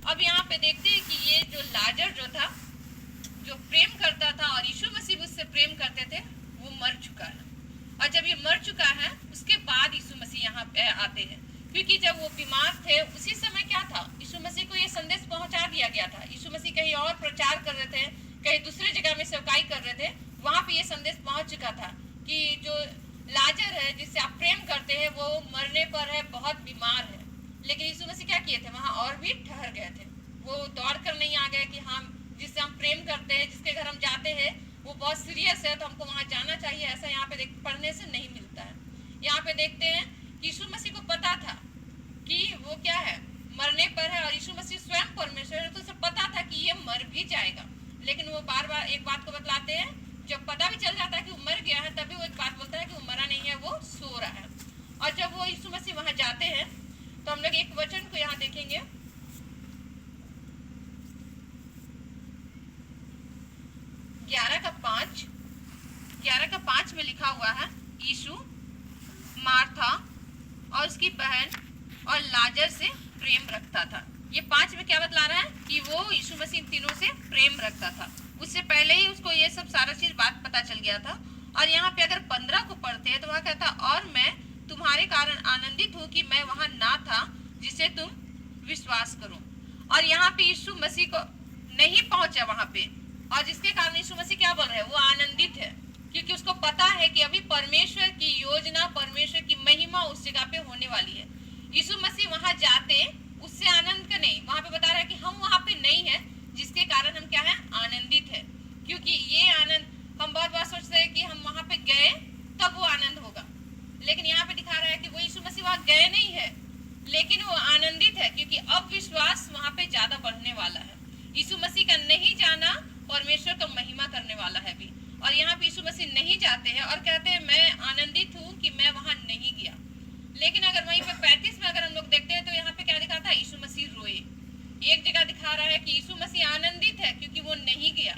अब यहाँ पे देखते हैं कि ये जो लाजर जो था, जो प्रेम करता था और यीशु मसीह उससे प्रेम करते थे, वो मर चुका है। और जब ये मर चुका है उसके बाद यीशु मसीह यहाँ पे आते हैं, क्योंकि जब वो बीमार थे उसी समय क्या था, यीशु मसीह को ये संदेश पहुंचा दिया गया था। यीशु मसीह कहीं और प्रचार कर रहे थे, कहीं दूसरी जगह में सेवकाई कर रहे थे, वहां पे ये संदेश पहुंच चुका था कि जो लाजर है जिससे आप प्रेम करते हैं वो मरने पर है, बहुत बीमार है। लेकिन यीशु मसीह क्या किए थे, वहां और भी ठहर गए थे। वो दौड़ कर नहीं आ गए कि हम जिससे हम प्रेम करते हैं, जिसके घर हम जाते हैं वो बहुत सीरियस है तो हमको वहां जाना चाहिए, ऐसा यहाँ पे पढ़ने से नहीं मिलता है। यहाँ पे देखते हैं कि यीशु मसीह को पता था कि वो क्या है, मरने पर है, और यीशु मसीह स्वयं परमेश्वर है तो उसे पता था कि ये मर भी जाएगा। लेकिन वो बार बार एक बात को बतलाते हैं, जब पता भी चल जाता है कि वो मर गया है तभी वो एक बात बोलता है कि वो मरा नहीं है, वो सो रहा है। और जब वो यीशु मसीह वहां जाते हैं तो हम लोग एक वचन को यहाँ देखेंगे, 11:5 में लिखा हुआ है, यीशु मार्था और उसकी बहन और लाजर से प्रेम रखता था। ये 5 में क्या बतला रहा है कि वो यीशु मसीह तीनों से प्रेम रखता था। उससे पहले ही उसको ये सब सारा चीज बात पता चल गया था। और यहाँ पे अगर 15 को पढ़ते हैं तो वहाँ कहता, और मैं तुम्हारे कारण आनंदित हूँ कि मैं वहां ना था जिसे तुम विश्वास करो। और यहाँ पे यीशु मसीह को नहीं पहुंचा वहां पे, और जिसके कारण यीशु मसीह क्या बोल रहे हैं, वो आनंदित है, क्योंकि उसको पता है कि अभी परमेश्वर की योजना, परमेश्वर की महिमा उस जगह पे होने वाली है। यीशु मसीह वहां जाते उससे आनंद का नहीं, वहां पे बता रहा है कि हम वहां पे नहीं है, जिसके कारण हम क्या है, आनंदित है। क्योंकि ये आनंद हम बहुत बार सोचते हैं कि हम वहां पे गए तब वो आनंद होगा, लेकिन यहाँ पे दिखा रहा है कि वो यीशु मसीह वहां गए नहीं है, लेकिन वो आनंदित है, क्योंकि अब विश्वास वहां पे ज्यादा बढ़ने वाला है। यीशु मसीह का नहीं जाना परमेश्वर का महिमा करने वाला है भी। और यहाँ पे यीशु मसीह नहीं जाते हैं और कहते हैं मैं आनंदित हूँ कि मैं वहां नहीं गया। लेकिन अगर वहीं पे 35 में अगर हम लोग देखते हैं तो यहाँ पे क्या दिखाता है, यीशु मसीह रोए। एक जगह दिखा रहा है कि यीशु मसीह आनंदित है क्योंकि वो नहीं गया,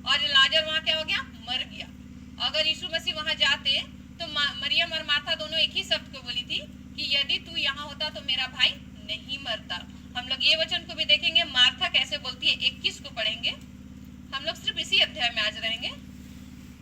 और लाजर वहां क्या हो गया, मर गया। अगर यीशु मसीह वहां जाते तो मरियम और मार्था दोनों एक ही शब्द को बोली थी कि यदि तू यहाँ होता तो मेरा भाई नहीं मरता। हम लोग ये वचन को भी देखेंगे, मार्था कैसे बोलती है, 21 को पढ़ेंगे। हम लोग सिर्फ इसी अध्याय में आज रहेंगे।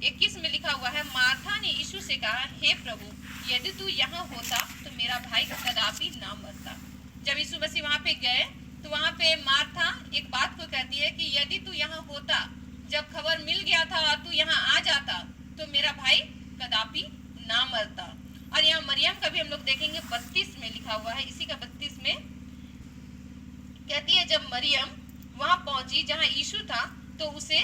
21 में लिखा हुआ है, मार्था ने यीशु से कहा, हे प्रभु, यदि तू यहाँ होता तो मेरा भाई कदापि ना मरता। जब यीशु मसीह वहां पे गए तो वहां पे मार्था एक बात को कहती है कि यदि तू यहाँ होता, जब खबर मिल गया था और तू यहाँ आ जाता तो मेरा भाई कदापि ना मरता। और यहाँ मरियम का भी हम लोग देखेंगे, 32 में लिखा हुआ है, इसी का 32 में कहती है, जब मरियम वहां पहुंची जहां यीशु था तो उसे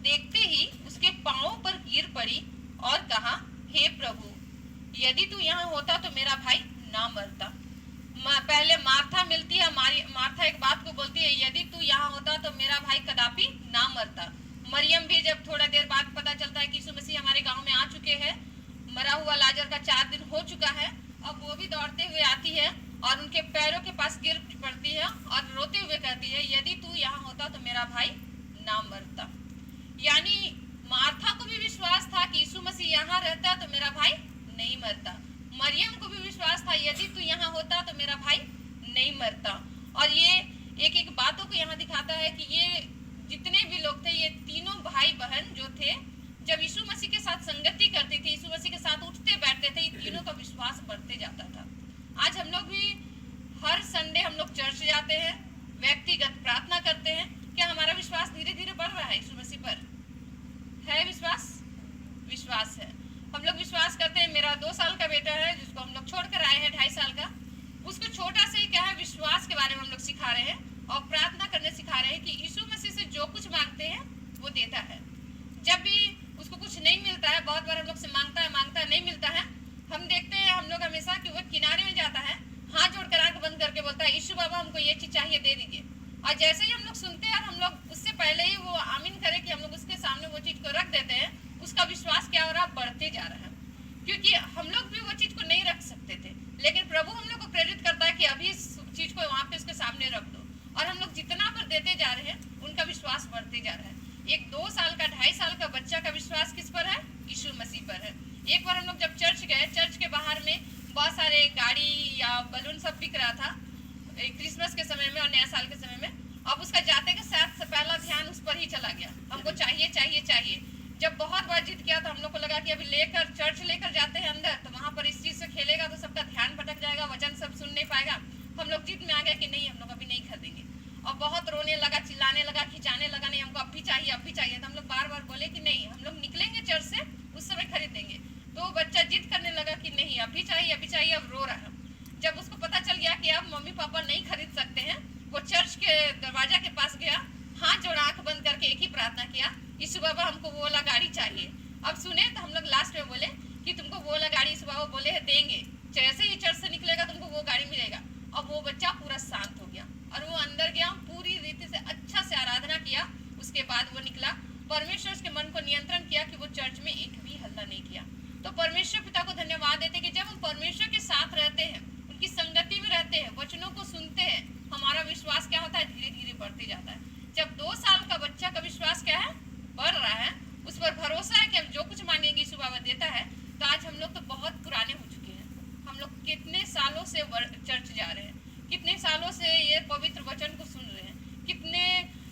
देखते ही उसके पांवों पर गिर पड़ी और कहा, हे प्रभु, यदि तू यहाँ होता तो मेरा भाई ना मरता। पहले मार्था मिलती है, मार्था एक बात को बोलती है, यदि तू यहाँ होता तो मेरा भाई कदापि ना मरता। मरियम भी जब थोड़ा देर बाद पता चलता है कि यीशु मसीह हमारे गांव में आ चुके हैं, मरा हुआ लाजर का 4 दिन हो चुका है, अब वो भी दौड़ते हुए आती है और उनके पैरों के पास गिर पड़ती है और रोते हुए कहती है, यदि तू यहाँ होता तो मेरा भाई ना मरता। यानी मार्था को भी विश्वास था कि यीशु मसीह यहाँ रहता तो मेरा भाई नहीं मरता। मरियम को भी विश्वास था, यदि तू यहाँ होता तो मेरा भाई नहीं मरता। और ये एक एक बातों को यहाँ दिखाता है कि ये जितने भी लोग थे, ये तीनों भाई बहन जो थे, जब यीशु मसीह के साथ संगति करते थे, यीशु मसीह के साथ उठते बैठते थे, तीनों का विश्वास बढ़ते जाता था। आज हम लोग भी हर संडे हम लोग चर्च जाते हैं, व्यक्तिगत प्रार्थना करते हैं, क्या हमारा विश्वास धीरे धीरे बढ़ रहा है यीशु मसीह पर? है विश्वास? विश्वास है। हम लोग विश्वास करते हैं। मेरा 2 साल का बेटा है जिसको हम लोग छोड़कर आए हैं 2.5 साल का, उसको छोटा से ही क्या है, विश्वास के बारे में हम लोग सिखा रहे हैं और प्रार्थना करने सिखा रहे हैं कि यीशु मसीह से जो कुछ मांगते हैं वो देता है। जब भी उसको कुछ नहीं मिलता है, बहुत बार हम लोग से मांगता है नहीं मिलता है, हम देखते हैं हम लोग हमेशा कि वो किनारे में जाता है, हाथ जोड़कर आंख बंद करके बोलता है, यीशु बाबा हमको ये चीज चाहिए, दे दीजिए। और जैसे ही हम लोग सुनते हैं और हम लोग उससे पहले ही वो आमीन करे कि हम लोग उसके सामने वो चीज को रख देते हैं, उसका विश्वास क्या हो रहा है, बढ़ते जा रहा है। क्योंकि हम लोग भी वो चीज को नहीं रख सकते थे, लेकिन प्रभु हम लोग को प्रेरित करता है कि अभी इस चीज को वहां पे उसके सामने रख दो, और हम लोग जितना पर देते जा रहे हैं उनका विश्वास बढ़ते जा रहा है। एक 2 साल का 2.5 साल का बच्चा का विश्वास किस पर है? यीशु मसीह पर है। एक बार हम लोग जब चर्च गए, चर्च के बाहर में बहुत सारे गाड़ी या बलून सब बिक रहा था, क्रिसमस के समय में और नया साल के समय में। अब उसका जाते के साथ पहला ध्यान उस पर ही चला गया, हमको चाहिए चाहिए चाहिए। जब बहुत बार जिद किया तो हम लोग को लगा कि अभी लेकर चर्च लेकर जाते हैं अंदर, तो वहाँ पर इस चीज़ से खेलेगा तो सबका ध्यान भटक जाएगा, वचन सब सुन नहीं पाएगा। हम लोग जिद में आ गए कि नहीं, हम लोग अभी नहीं खरीदेंगे। और बहुत रोने लगा, चिल्लाने लगा, खिंचाने लगा, नहीं हमको अभी चाहिए अभी चाहिए। तो हम लोग बार बार बोले कि नहीं, हम लोग निकलेंगे चर्च से उस समय खरीदेंगे। तो बच्चा जिद करने लगा कि नहीं अभी चाहिए अभी चाहिए, अब रो रहा है। जब उसको पता चल गया कि अब मम्मी पापा नहीं खरीद सकते हैं, वो चर्च के दरवाजा के पास गया, हाथ जोड़ा, आंख बंद करके एक ही प्रार्थना किया, यीशु बाबा हमको वो वाला गाड़ी चाहिए। अब सुने तो हम लोग लास्ट में बोले कि तुमको वो वाला गाड़ी यीशु बाबा बोले है देंगे, जैसे ही चर्च से निकलेगा तुमको वो गाड़ी मिलेगा। अब वो बच्चा पूरा शांत हो गया और वो अंदर गया, पूरी रीति से अच्छा से आराधना किया। उसके बाद वो निकला, परमेश्वर के मन को नियंत्रण किया कि वो चर्च में एक भी हल्ला नहीं किया। तो परमेश्वर पिता को धन्यवाद देते कि जब हम परमेश्वर के साथ रहते हैं, उनकी संगति में रहते हैं, वचनों को सुनते हैं, हमारा विश्वास क्या होता है, धीरे धीरे बढ़ते जाता है। जब 2 साल का बच्चा का विश्वास क्या है, बढ़ रहा है, उस पर भरोसा है कि हम जो कुछ मांगेंगे यीशु बाबा देता है। तो आज हम लोग तो बहुत पुराने हो चुके हैं, हम लोग कितने सालों से चर्च जा रहे हैं, कितने सालों से ये पवित्र वचन को सुन रहे हैं, कितने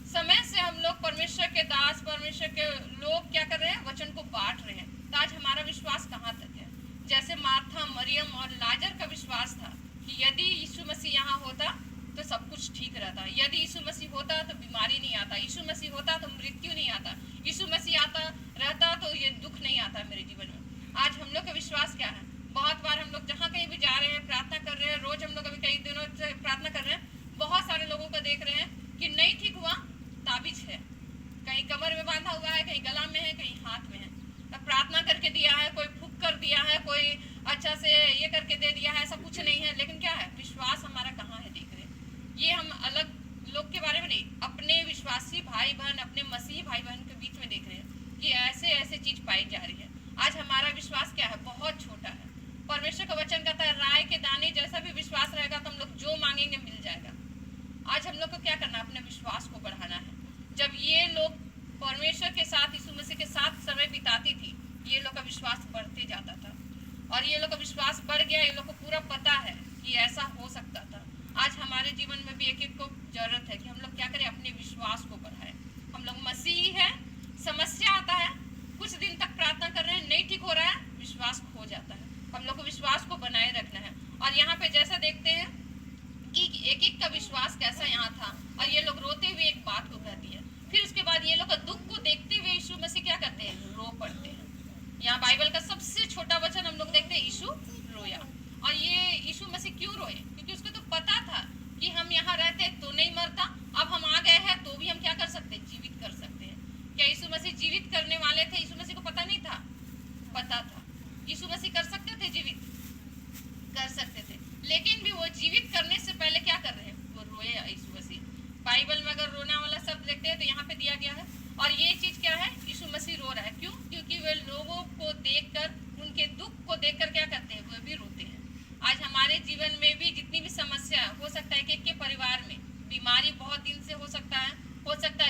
समय से हम लोग परमेश्वर के दास, परमेश्वर के लोग क्या कर रहे हैं, वचन को बांट रहे हैं। तो आज हमारा विश्वास कहाँ तक है? जैसे मार्था, मरियम और लाजर का विश्वास था कि यदि यीशु मसीह यहाँ होता तो सब कुछ ठीक रहता, यदि यीशु मसीह होता तो बीमारी नहीं आता, यीशु मसीह होता तो मृत्यु नहीं आता, यीशु मसीह आता रहता तो ये दुख नहीं आता मेरे जीवन में। आज हम लोग का विश्वास क्या है? बहुत बार हम लोग जहाँ कहीं भी जा रहे हैं, प्रार्थना कर रहे हैं, रोज हम लोग अभी कई दिनों से प्रार्थना कर रहे हैं, बहुत सारे लोगों को देख रहे हैं कि नहीं ठीक हुआ, ताबीज है, कहीं कमर में बांधा हुआ है, कहीं गला में है, कहीं हाथ में है। प्रार्थना करके दिया है, कोई फूक कर दिया है, कोई अच्छा से ये करके दे दिया है, ऐसा कुछ नहीं है। लेकिन क्या है, विश्वास हमारा कहाँ है? देख रहे हैं, ये हम अलग लोग के बारे में नहीं, अपने विश्वासी भाई बहन, अपने मसीही भाई बहन के बीच में देख रहे हैं कि ऐसे ऐसे चीज पाई जा रही है। आज हमारा विश्वास क्या है? बहुत छोटा है। परमेश्वर का वचन कहता है राय के दाने जैसा भी विश्वास रहेगा तो हम लोग जो मांगेंगे मिल जाएगा। आज हम लोग को क्या करना है? अपने विश्वास को बढ़ाना है। जब ये लोग परमेश्वर के साथ, यीशु मसीह के साथ समय बिताती थी, ये लोग का विश्वास बढ़ते जाता था और ये लोग का विश्वास बढ़ गया। ये लोग को पूरा पता है कि ऐसा हो सकता था। आज हमारे जीवन में भी एक एक को जरूरत है कि हम लोग क्या करें, अपने विश्वास को बढ़ाएं। हम लोग मसीही हैं, समस्या आता है, कुछ दिन तक प्रार्थना कर रहे हैं, नहीं ठीक हो रहा है, विश्वास खो जाता है। हम लोग को विश्वास को बनाए रखना है। और यहाँ पे जैसा देखते हैं कि एक एक का विश्वास कैसा यहाँ था, और ये लोग रोते हुए एक बात को कहती है। फिर उसके बाद ये लोग का दुख को देखते हुए यीशु मसीह क्या करते हैं? रो पड़ते हैं। यहाँ बाइबल का सबसे छोटा वचन हम लोग देखते हैं, यीशु रोया। और ये यीशु मसीह क्यों रोए? क्योंकि उसको तो पता था कि हम यहाँ रहते तो नहीं मरता, अब हम आ गए हैं तो भी हम क्या कर सकते हैं? जीवित कर सकते हैं। क्या यीशु मसीह जीवित करने वाले थे? यीशु मसीह को पता नहीं था? पता था। यीशु मसीह कर सकते थे, जीवित कर सकते थे, लेकिन भी वो जीवित करने से पहले क्या कर रहे हैं? वो रोए यीशु मसीह। बाइबल में अगर रोना वाला शब्द देखते हैं तो यहाँ पे दिया गया है। और ये चीज क्या है? यीशु मसीह रो रहा है। क्यों? क्योंकि वे लोगों को देखकर, उनके दुख को देखकर क्या करते हैं? वो भी रोते हैं। आज हमारे जीवन में भी जितनी भी समस्या हो सकता है कि के परिवार में बीमारी बहुत दिन से हो सकता है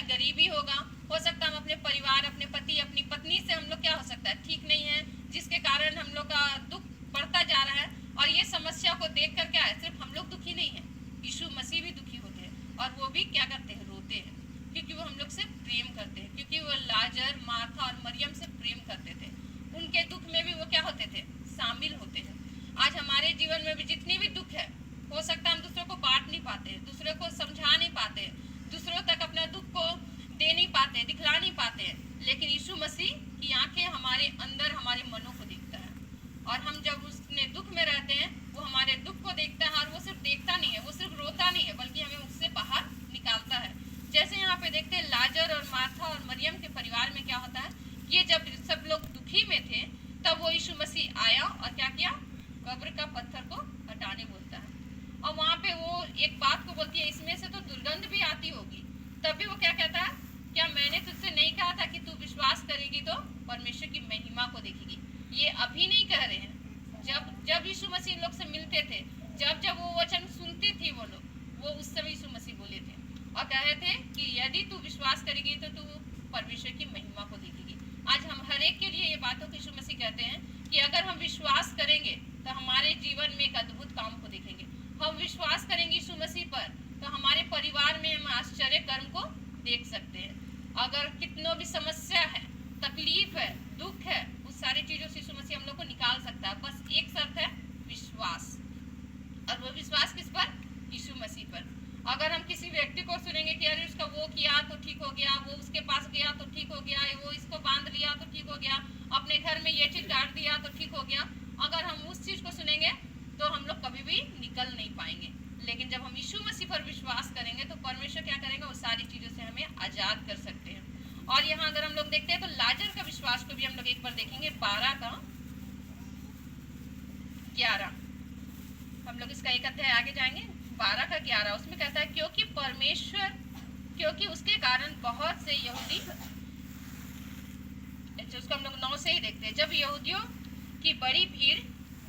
गरीबी होगा, हो सकता है हम अपने परिवार, अपने पति, अपनी पत्नी से हम लोग क्या हो सकता है? ठीक नहीं है, जिसके कारण हम लोग का दुख बढ़ता जा रहा है। और ये समस्या को देख कर क्या है? सिर्फ हम लोग दुखी नहीं है, यीशु मसीह भी दुखी होते हैं और वो भी क्या करते हैं? रोते हैं, क्योंकि वो हम लोग से प्रेम करते हैं, क्योंकि वो लाजर, मार्था और मरियम से प्रेम करते थे। उनके दुख में भी वो क्या होते थे? शामिल होते हैं। आज हमारे जीवन में भी जितनी भी दुख है, हो सकता है हम दूसरों को बांट नहीं पाते, दूसरों को समझा नहीं पाते, दूसरों तक अपना दुख को दे नहीं पाते, दिखला नहीं पाते, लेकिन यीशु मसीह की आंखें हमारे अंदर, हमारे मनों को देखता है। और हम जब उसने दुख में रहते हैं, वो हमारे दुख को देखता है। और वो सिर्फ देखता नहीं है, वो सिर्फ रोता नहीं है, बल्कि हमें उससे बाहर निकालता है। जैसे यहाँ पे देखते हैं लाजर और मार्था और मरियम के परिवार में क्या होता है, ये जब सब लोग दुखी में थे तब वो यीशु मसीह आया और क्या किया? कब्र का पत्थर को हटाने बोलता है। और वहाँ पे वो एक बात को बोलती है, इसमें से तो दुर्गंध भी आती होगी। तब भी वो क्या कहता है? क्या मैंने तुझसे नहीं कहा था कि तू विश्वास करेगी तो परमेश्वर की महिमा को देखेगी? ये अभी नहीं कह रहे हैं, जब यीशु मसीह लोग से मिलते थे, जब वो वचन सुनती थी वो लोग, वो उस समय यीशु मसीह बोले थे और कह रहे थे कि यदि तू विश्वास करेगी तो तू परमेश्वर की महिमा को देखेगी। आज हम हर एक के लिए ये बातों को यीशु मसीह कहते हैं कि अगर हम विश्वास करेंगे तो हमारे जीवन में एक अद्भुत काम को देखेंगे। हम विश्वास करेंगे यीशु मसीह पर तो हमारे परिवार में हम आश्चर्य कर्म को देख सकते हैं। अगर कितनों भी समस्या है, तकलीफ है, दुख है, उस सारी चीजों से यीशु मसीह हम लोग को निकाल सकता है। बस एक शर्त है, विश्वास। और वो विश्वास किस पर? यीशु मसीह पर। अगर हम किसी व्यक्ति को सुनेंगे कि अरे उसका वो किया तो ठीक हो गया, वो उसके पास गया तो ठीक हो गया, वो इसको बांध लिया तो ठीक हो गया, अपने घर में ये चीज डाल दिया तो ठीक हो गया, अगर हम उस चीज को सुनेंगे तो हम लोग कभी भी निकल नहीं पाएंगे। लेकिन जब हम यीशु मसीह पर विश्वास करेंगे तो परमेश्वर क्या करेगा? वो सारी चीजों से हमें आजाद कर सकते हैं। और यहाँ अगर हम लोग देखते हैं तो लाजर का विश्वास को भी हम लोग एक बार देखेंगे, 12 का 11। हम लोग इसका एक अध्याय आगे जाएंगे, 12 का 11। उसमें कहता है क्योंकि उसके कारण बहुत से यहूदी, उसको हम लोग 9 से ही देखते हैं। जब यहूदियों की बड़ी भीड़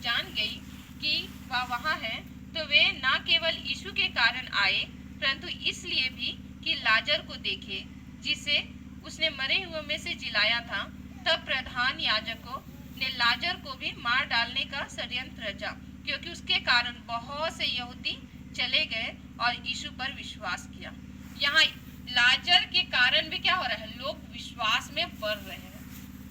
जान गई कि वह वहाँ है तो वे न केवल यीशु के कारण आए परंतु इसलिए भी कि लाजर को देखे जिसे उसने मरे हुए में से जिलाया था। तब प्रधान याजकों ने लाजर को भी मार डालने का षड्यंत्र रचा क्योंकि उसके कारण बहुत से यहूदी चले गए और यीशु पर विश्वास किया। यहाँ लाजर के कारण भी क्या हो रहा है? लोग विश्वास में बढ़ रहे हैं।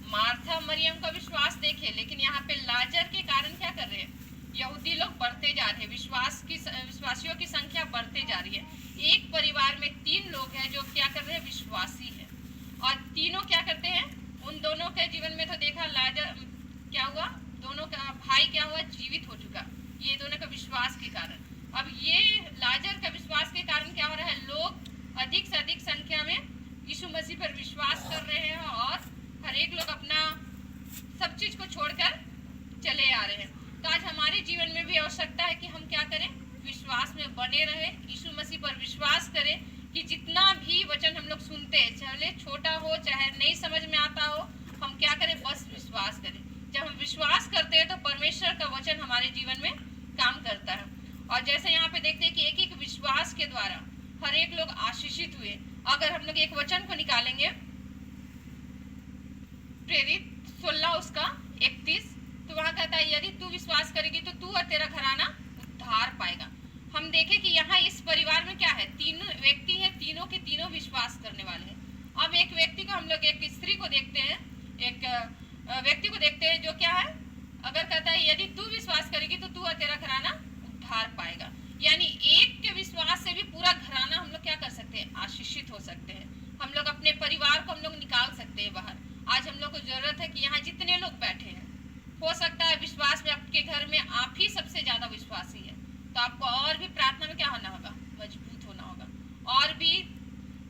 मार्था मरियम का विश्वास देखे, लेकिन यहाँ पे लाजर के कारण क्या कर रहे हैं? यहूदी लोग बढ़ते जा रहे हैं, विश्वासियों की संख्या बढ़ते जा रही है। एक परिवार में 3 लोग हैं जो क्या कर रहे हैं? विश्वासी है। और तीनों क्या करते हैं? उन दोनों के जीवन में तो देखा लाजर क्या हुआ, दोनों का भाई क्या हुआ? जीवित हो चुका, ये दोनों का विश्वास के कारण। अब ये लाजर का विश्वास के कारण क्या हो रहा है? लोग अधिक से अधिक संख्या में यीशु मसीह पर विश्वास कर रहे हैं और हर एक लोग अपना सब चीज को छोड़कर चले आ रहे हैं। तो आज हमारे जीवन में भी आवश्यकता है कि हम क्या करें? विश्वास में बने रहे, यीशु मसीह पर विश्वास करें कि जितना भी वचन हम लोग सुनते हैं, चाहे छोटा हो चाहे नहीं समझ में आता हो, हम क्या करें? बस विश्वास करें। जब हम विश्वास करते हैं तो परमेश्वर का वचन हमारे जीवन में काम करता है। और जैसे यहाँ पे देखते हैं कि एक एक विश्वास के द्वारा हर एक लोग आशीषित हुए। अगर हम लोग एक वचन को निकालेंगे, प्रेरित 16 उसका 31, तो वहां कहता है यदि तू विश्वास करेगी तो तू और तेरा घराना उद्धार पाएगा। हम देखें कि यहाँ इस परिवार में क्या है? 3 व्यक्ति है, तीनों के तीनों विश्वास करने वाले हैं। अब एक व्यक्ति को हम लोग, एक स्त्री को देखते हैं, एक व्यक्ति को देखते हैं जो क्या है? अगर कहता है यदि तू विश्वास करेगी तो तू और तेरा घराना उद्धार पाएगा, यानी एक के विश्वास से भी पूरा घराना हम लोग क्या कर सकते हैं? आशीषित हो सकते हैं। हम लोग अपने परिवार को हम लोग निकाल सकते हैं बाहर। आज हम लोग को जरूरत है कि यहाँ जितने लोग बैठे हैं, हो सकता है विश्वास में आपके घर में आप ही सबसे ज्यादा विश्वासी है, तो आपको और भी प्रार्थना में क्या होना होगा? मजबूत होना होगा, और भी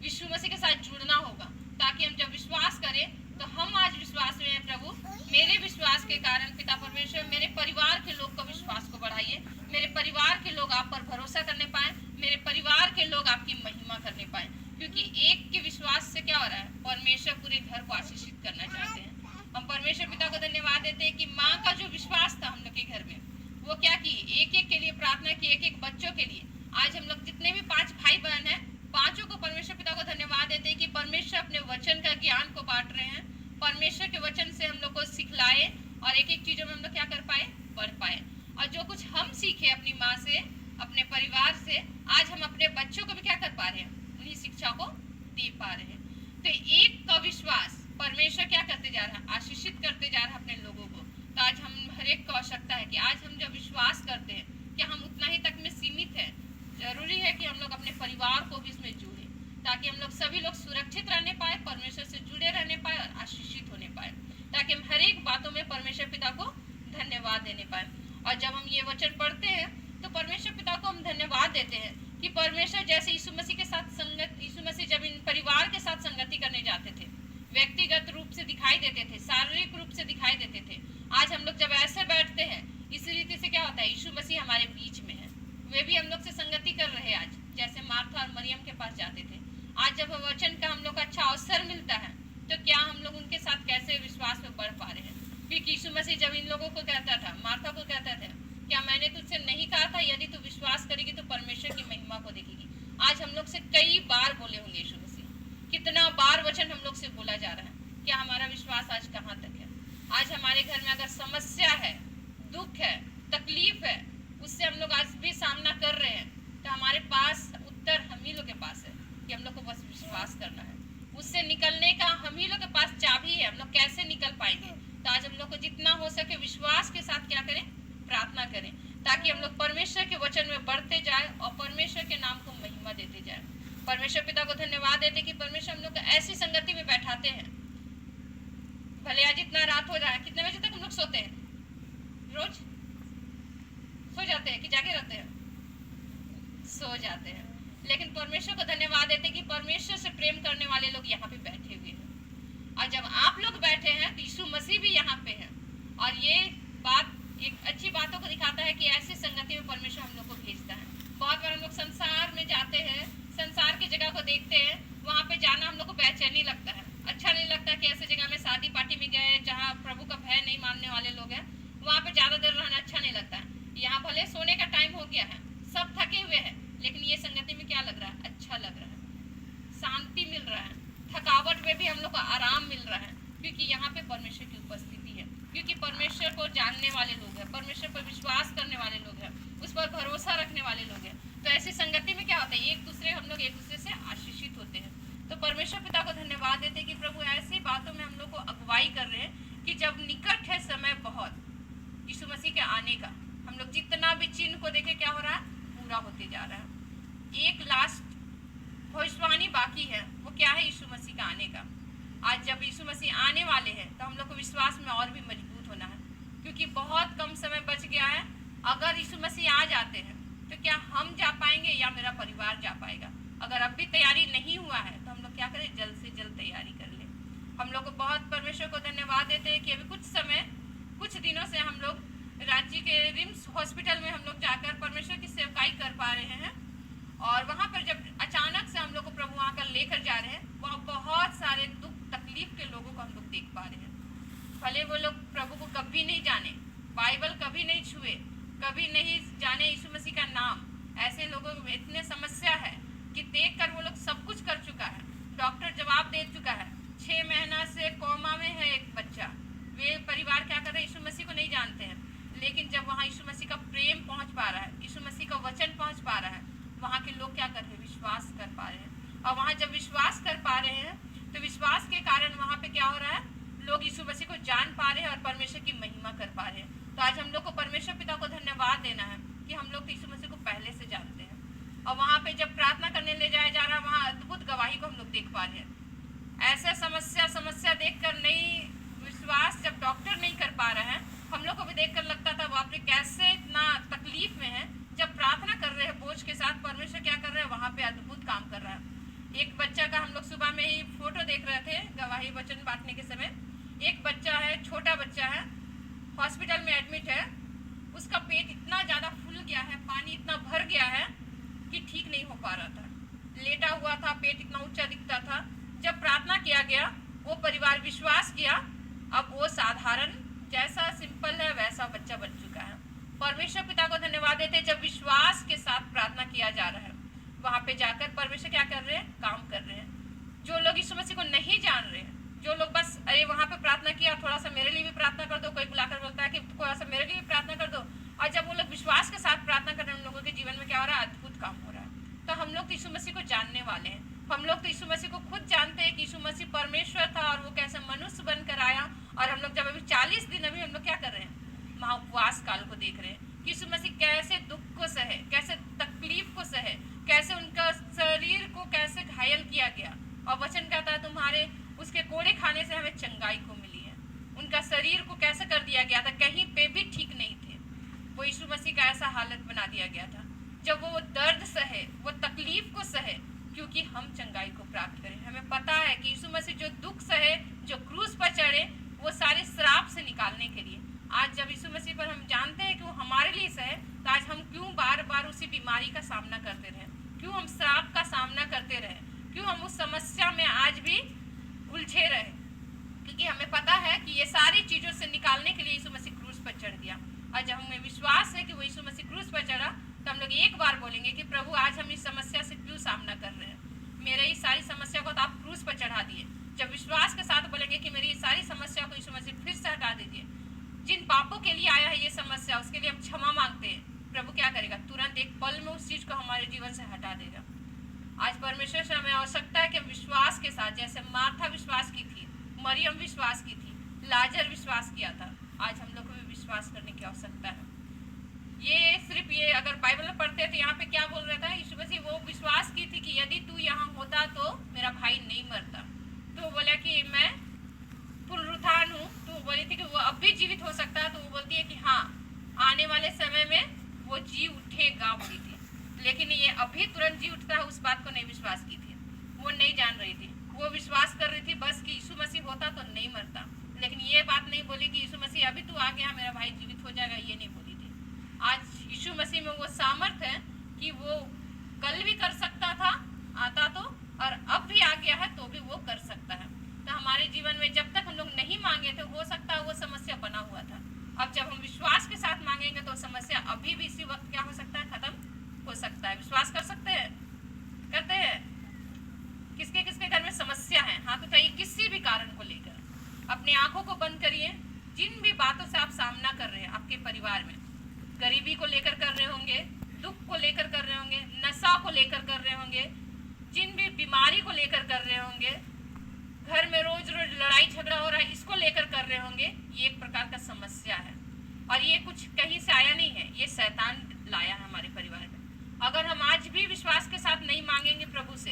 यीशु मसीह के साथ जुड़ना होगा, ताकि हम जब विश्वास करें तो हम आज विश्वास में हैं। प्रभु मेरे विश्वास के कारण पिता परमेश्वर मेरे परिवार के लोग का विश्वास को बढ़ाइए, मेरे परिवार के लोग आप पर भरोसा करने पाए, मेरे परिवार के लोग आपकी महिमा करने पाए, क्योंकि एक के विश्वास से क्या हो रहा है? परमेश्वर पूरे घर को आशीषित करना चाहते हैं। हम परमेश्वर पिता को धन्यवाद देते हैं कि माँ का जो विश्वास था हम लोग के घर में, वो क्या की? एक एक के लिए प्रार्थना की, एक एक बच्चों के लिए। आज हम लोग जितने भी 5 भाई बहन हैं, पांचों को परमेश्वर पिता को धन्यवाद देते हैं कि परमेश्वर अपने वचन का ज्ञान को बांट रहे हैं। परमेश्वर के वचन से हम लोग को सिखलाए और एक एक चीजों में हम लोग क्या कर पाए? बढ़ पाए। और जो कुछ हम सीखे अपनी माँ से, अपने परिवार से, आज हम अपने बच्चों को भी क्या कर पा रहे हैं? उन्हीं शिक्षा को दे पा रहे हैं। तो एक का विश्वास परमेश्वर क्या करते जा रहा है? आशीषित करते जा रहा है अपने लोगों को। तो आज हम हर एक को आवश्यकता है कि आज हम जब विश्वास करते हैं कि हम उतना ही तक में सीमित है, जरूरी है कि हम लोग अपने परिवार को भी इसमें जोड़ें, ताकि हम लोग सभी लोग सुरक्षित रहने पाए, परमेश्वर से जुड़े रहने पाए और आशीषित होने पाए, ताकि हम हर एक बातों में परमेश्वर पिता को धन्यवाद देने पाए। और जब हम ये वचन पढ़ते हैं तो परमेश्वर पिता को हम धन्यवाद देते हैं कि परमेश्वर जैसे यीशु मसीह के साथ संगत, यीशु मसीह जब इन परिवार के साथ संगति करने जाते थे, व्यक्तिगत रूप से दिखाई देते थे, शारीरिक रूप से दिखाई देते थे। आज हम लोग जब ऐसे बैठते हैं, इसी रीति से क्या होता है? यीशु मसीह हमारे बीच में है, वे भी हम लोग से संगति कर रहे हैं। आज जैसे मार्था और मरियम के पास जाते थे, आज जब वचन का हम लोग अच्छा अवसर मिलता है तो क्या हम लोग उनके साथ कैसे विश्वास में बढ़ पा रहे हैं? क्योंकि यीशु मसीह जब इन लोगों को कहता था, मार्था को कहता था, क्या मैंने तुझसे नहीं कहा था यदि तू विश्वास करेगी तो परमेश्वर की महिमा को देखेगी? आज हम लोग से कई बार बोले होंगे यीशु मसीह, कितना बार वचन हम लोग से बोला जा रहा है। क्या हमारा विश्वास आज कहाँ तक है? आज हमारे घर में अगर समस्या है, दुख है, तकलीफ है, उससे हम लोग आज भी सामना कर रहे हैं, तो हमारे पास उत्तर हम ही लोग के पास है कि हम लोग को बस विश्वास करना है। उससे निकलने का हम ही लोग के पास चाबी है, हम लोग कैसे निकल पाएंगे। तो आज हम लोग को जितना हो सके विश्वास के साथ क्या करें, प्रार्थना करें, ताकि हम लोग परमेश्वर के वचन में बढ़ते जाए और परमेश्वर के नाम को महिमा देते जाए। परमेश्वर पिता को धन्यवाद देते कि परमेश्वर हम लोग को ऐसी संगति में बैठाते हैं। भले आज इतना रात हो जाए, कितने बजे तक हम लोग सोते हैं? रोज सो जाते हैं कि जागे रहते हैं? सो जाते हैं। लेकिन परमेश्वर को धन्यवाद देते कि परमेश्वर से प्रेम करने वाले लोग यहाँ पे बैठे हुए हैं, और जब आप लोग बैठे हैं तो यीशु मसीह भी यहाँ पे है। और ये बात एक अच्छी बातों को दिखाता है कि ऐसी संगति में परमेश्वर हम लोग को भेजता है। बहुत बार हम लोग संसार में जाते हैं, संसार की जगह को देखते हैं, वहाँ पे जाना हम लोग को बेचैनी लगता है, अच्छा नहीं लगता कि ऐसे जगह में शादी पार्टी में गए जहाँ प्रभु का भय नहीं मानने वाले लोग हैं, वहाँ पे ज़्यादा देर रहना अच्छा नहीं लगता है। यहाँ भले सोने का टाइम हो गया है, सब थके हुए हैं, लेकिन ये संगति में क्या लग रहा है? अच्छा लग रहा है, शांति मिल रहा है, थकावट में भी हम लोग को आराम मिल रहा है, क्योंकि यहाँ पे परमेश्वर की उपस्थिति है, क्योंकि परमेश्वर को जानने वाले लोग हैं, परमेश्वर पर विश्वास करने वाले लोग हैं, उस पर भरोसा रखने वाले लोग हैं। तो ऐसी संगति में क्या होता है, हम लोग एक दूसरे से आशीषित होते हैं। तो परमेश्वर पिता को धन्यवाद देते हैं कि प्रभु ऐसी बातों में हम लोग को अगुवाई कर रहे हैं कि जब निकट है समय बहुत यीशु मसीह के आने का, हम लोग जितना भी चिन्ह को देखे क्या हो रहा है, पूरा होते जा रहा है। एक लास्ट भविष्यवाणी बाकी है, वो क्या है? यीशु मसीह का आने का। आज जब यीशु मसीह आने वाले हैं तो हम लोग को विश्वास में और भी मजबूत होना है, क्योंकि बहुत कम समय बच गया है। अगर यीशु मसीह आ जाते हैं तो क्या हम जा पाएंगे या मेरा परिवार जा पाएगा? अगर अब भी तैयारी नहीं हुआ है तो हम लोग क्या करें, जल्द से जल्द तैयारी कर लें। हम लोग को बहुत परमेश्वर को धन्यवाद देते हैं कि अभी कुछ दिनों से हम लोग रांची के रिम्स हॉस्पिटल में हम लोग जाकर परमेश्वर की सेवकाई कर पा रहे हैं। और वहाँ पर जब अचानक से हम लोग को प्रभु वहाँ कर लेकर जा रहे हैं, वहाँ बहुत सारे दुख तकलीफ के लोगों को हम लोग देख पा रहे हैं। भले वो लोग प्रभु को कभी नहीं जाने, बाइबल कभी नहीं छुए, कभी नहीं जाने यीशु मसीह का नाम, ऐसे लोगों में इतने समस्या है कि देखकर वो लोग सब कुछ कर चुका है, डॉक्टर जवाब दे चुका है, 6 महीना से कोमा में है एक बच्चा, वे परिवार क्या कर रहे हैं, यीशु मसीह को नहीं जानते हैं। लेकिन जब वहाँ यीशु मसीह का प्रेम पहुँच पा रहा है, यीशु मसीह का वचन पहुँच पा रहा है, वहाँ के लोग क्या कर रहे हैं, विश्वास कर पा रहे हैं। और वहाँ जब विश्वास कर पा रहे हैं तो विश्वास के कारण वहाँ पे क्या हो रहा है, लोग यीशु मसीह को जान पा रहे हैं और परमेश्वर की महिमा कर पा रहे हैं। तो आज हम लोग को परमेश्वर पिता को धन्यवाद देना है कि हम लोग यीशु मसीह को पहले से जानते हैं, और वहाँ पे जब प्रार्थना करने ले जाया जा रहा है, वहाँ अद्भुत गवाही को हम लोग देख पा रहे हैं। ऐसा समस्या देखकर नहीं, विश्वास जब डॉक्टर नहीं कर पा रहे हैं, हम लोग को भी देखकर लगता था बाप रे कैसे इतना तकलीफ में है। जब प्रार्थना कर रहे हैं बोझ के साथ, परमेश्वर क्या कर रहे हैं, वहाँ पे अद्भुत काम कर रहा है। एक बच्चा का हम लोग सुबह में ही फोटो देख रहे थे गवाही वचन बांटने के समय। एक बच्चा है, छोटा बच्चा है, हॉस्पिटल में एडमिट है, उसका पेट इतना ज़्यादा फूल गया है, पानी इतना भर गया है कि ठीक नहीं हो पा रहा था, लेटा हुआ था, पेट इतना ऊंचा दिखता था। जब प्रार्थना किया गया, वो परिवार विश्वास किया, अब वो साधारण जैसा सिंपल है वैसा बच्चा बन चुका है। परमेश्वर पिता को धन्यवाद देते, जब विश्वास के साथ प्रार्थना किया जा रहा है, वहाँ पे जाकर परमेश्वर क्या कर रहे हैं, काम कर रहे हैं। जो लोग यीशु मसीह को नहीं जान रहे हैं, जो लोग बस अरे वहाँ पे प्रार्थना किया, थोड़ा सा मेरे लिए भी प्रार्थना कर दो, कोई बुलाकर बोलता है कि थोड़ा सा मेरे लिए भी प्रार्थना कर दो, और जब वो लोग विश्वास के साथ प्रार्थना कर रहे हैं, उन लोगों के जीवन में क्या हो रहा है, अद्भुत काम हो रहा है। तो हम लोग तो यीशु मसीह को जानने वाले हैं, हम लोग तो यीशु मसीह को खुद जानते हैं कि यीशु मसीह परमेश्वर था और वो कैसे मनुष्य बनकर आया। और हम लोग जब अभी 40 दिन अभी हम लोग क्या कर रहे हैं, महाउपवास काल को देख रहे हैं, यीशु मसीह कैसे दुख को सहे, कैसे तकलीफ को सहे, कैसे उनका शरीर को कैसे घायल किया गया, और वचन कहता है तुम्हारे उसके कोड़े खाने से हमें चंगाई को मिली है। उनका शरीर को कैसे कर दिया गया था, कहीं पे भी ठीक नहीं थे, वो यीशु मसीह का ऐसा हालत बना दिया गया था। जब वो दर्द सहे, वो तकलीफ को सहे, क्योंकि हम चंगाई को प्राप्त करें। हमें पता है कि यीशु मसीह जो दुख सहे, जो क्रूस पर चढ़े, वो सारे श्राप से निकालने के लिए। आज जब यीशु मसीह पर हम जानते हैं कि वो हमारे लिए सहे, तो आज हम क्यों बार बार उसी बीमारी का सामना करते रहें, क्यों हम श्राप का सामना करते रहें, क्यों हम उस समस्या में आज भी उलझे रहे, क्योंकि हमें पता है कि ये सारी चीज़ों से निकालने के लिए यीशु मसीह क्रूस पर चढ़ गया। और जब हमें विश्वास है कि वो यीशु मसीह क्रूस पर चढ़ा, तो हम लोग एक बार बोलेंगे कि प्रभु आज हम इस समस्या से क्यों सामना कर रहे हैं, मेरे इस सारी समस्या को तो आप क्रूस पर चढ़ा दिए। जब विश्वास के साथ बोलेंगे कि मेरी सारी समस्या को यीशु मसीह फिर से हटा दीजिए, जिन पापों के लिए आया है ये समस्या, उसके लिए हम क्षमा मांगते हैं। प्रभु क्या परमेश्वर से हमें आवश्यकता है कि हम विश्वास के साथ, जैसे मार्था विश्वास की थी, मरियम विश्वास की थी, लाजर विश्वास किया था, आज हम लोग को भी विश्वास करने की आवश्यकता है। ये सिर्फ ये अगर बाइबल में पढ़ते तो यहाँ पे क्या बोल रहा था, यीशु मसीह वो विश्वास की थी कि यदि तू यहाँ होता तो मेरा भाई नहीं मरता। तो बोला कि मैं पुनरुत्थान हूँ, तो वो बोली थी कि वो अब भी जीवित हो सकता है। तो वो बोलती है कि हाँ, आने वाले समय में वो जी उठेगा बोली थी, लेकिन ये अभी तुरंत जी उठता है उस बात को नहीं विश्वास की थी। वो नहीं जान रही थी, वो विश्वास कर रही थी बस कि यीशु मसीह होता तो नहीं मरता, लेकिन ये बात नहीं बोली कि यीशु मसीह अभी तू आ गया मेरा भाई जीवित हो जाएगा, ये नहीं बोली थी। आज यीशु मसीह में वो सामर्थ्य है कि वो कल भी कर सकता था आता तो, और अब भी आ गया है तो भी वो कर सकता है। तो हमारे जीवन में जब तक हम लोग नहीं मांगे थे, हो सकता है वो समस्या बना हुआ था। अब जब हम विश्वास के साथ मांगेंगे तो समस्या अभी भी इसी वक्त क्या हो सकता है, खत्म हो सकता है। विश्वास कर सकते हैं, करते हैं। किसके किसके घर में समस्या है, हाथ उठाइए। किसी भी कारण को लेकर अपनी आंखों को बंद करिए। जिन भी बातों से आप सामना कर रहे हैं आपके परिवार में, गरीबी को लेकर कर रहे होंगे, दुख को लेकर कर रहे होंगे, नशा को लेकर कर रहे होंगे, जिन भी बीमारी को लेकर कर रहे होंगे, घर में रोज रोज लड़ाई झगड़ा हो रहा है इसको लेकर कर रहे होंगे, ये एक प्रकार का समस्या है। और ये कुछ कहीं से आया नहीं है, ये शैतान लाया है हमारे परिवार में। अगर हम आज भी विश्वास के साथ नहीं मांगेंगे प्रभु से,